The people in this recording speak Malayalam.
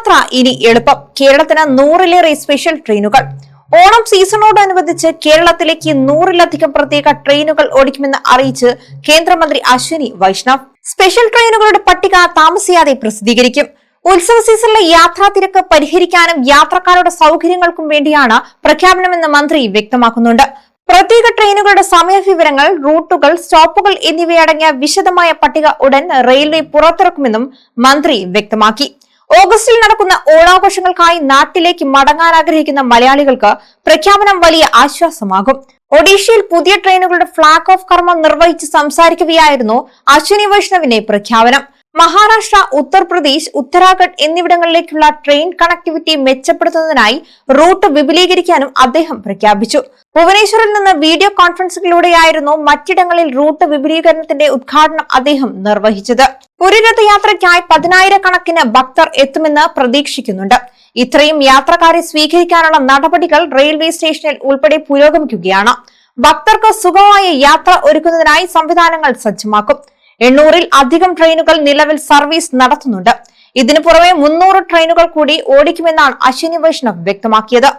യാത്ര ഇനി എളുപ്പം. കേരളത്തിന് 100-ലേറെ സ്പെഷ്യൽ ട്രെയിനുകൾ. ഓണം സീസണോടനുബന്ധിച്ച് കേരളത്തിലേക്ക് 100-ലധികം പ്രത്യേക ട്രെയിനുകൾ ഓടിക്കുമെന്ന് അറിയിച്ച് കേന്ദ്രമന്ത്രി അശ്വിനി വൈഷ്ണവ്. സ്പെഷ്യൽ ട്രെയിനുകളുടെ പട്ടിക താമസിയാതെ പ്രസിദ്ധീകരിക്കും. ഉത്സവ സീസണിലെ യാത്രാ തിരക്ക് പരിഹരിക്കാനും യാത്രക്കാരുടെ സൗകര്യങ്ങൾക്കും വേണ്ടിയാണ് പ്രഖ്യാപനമെന്ന് മന്ത്രി വ്യക്തമാക്കുന്നുണ്ട്. പ്രത്യേക ട്രെയിനുകളുടെ സമയവിവരങ്ങൾ, റൂട്ടുകൾ, സ്റ്റോപ്പുകൾ എന്നിവയടങ്ങിയ വിശദമായ പട്ടിക ഉടൻ റെയിൽവേ പുറത്തിറക്കുമെന്നും മന്ത്രി വ്യക്തമാക്കി. ഓഗസ്റ്റിൽ നടക്കുന്ന ഓണാഘോഷങ്ങൾക്കായി നാട്ടിലേക്ക് മടങ്ങാൻ ആഗ്രഹിക്കുന്ന മലയാളികൾക്ക് പ്രഖ്യാപനം വലിയ ആശ്വാസമാകും. ഒഡീഷയിൽ പുതിയ ട്രെയിനുകളുടെ ഫ്ളാഗ് ഓഫ് കർമ്മം നിർവഹിച്ച് സംസാരിക്കുകയായിരുന്നു അശ്വിനി വൈഷ്ണവിന്റെ പ്രഖ്യാപനം. മഹാരാഷ്ട്ര, ഉത്തർപ്രദേശ്, ഉത്തരാഖണ്ഡ് എന്നിവിടങ്ങളിലേക്കുള്ള ട്രെയിൻ കണക്ടിവിറ്റി മെച്ചപ്പെടുത്തുന്നതിനായി റൂട്ട് വിപുലീകരിക്കാനും അദ്ദേഹം പ്രഖ്യാപിച്ചു. ഭുവനേശ്വറിൽ നിന്ന് വീഡിയോ കോൺഫറൻസിലൂടെയായിരുന്നു മറ്റിടങ്ങളിൽ റൂട്ട് വിപുലീകരണത്തിന്റെ ഉദ്ഘാടനം അദ്ദേഹം നിർവഹിച്ചത്. പുരിരഥയാത്രയ്ക്കായി 10,000-കണക്കിന് ഭക്തർ എത്തുമെന്ന് പ്രതീക്ഷിക്കുന്നുണ്ട്. ഇത്രയും യാത്രക്കാരെ സ്വീകരിക്കാനുള്ള നടപടികൾ റെയിൽവേ സ്റ്റേഷനിൽ ഉൾപ്പെടെ പുരോഗമിക്കുകയാണ്. ഭക്തർക്ക് സുഗമമായ യാത്ര ഒരുക്കുന്നതിനായി സംവിധാനങ്ങൾ സജ്ജമാക്കും. 800-ൽ അധികം ട്രെയിനുകൾ നിലവിൽ സർവീസ് നടത്തുന്നുണ്ട്. ഇതിനു പുറമെ 300 ട്രെയിനുകൾ കൂടി ഓടിക്കുമെന്നാണ് അശ്വിനി വൈഷ്ണവ് വ്യക്തമാക്കിയത്.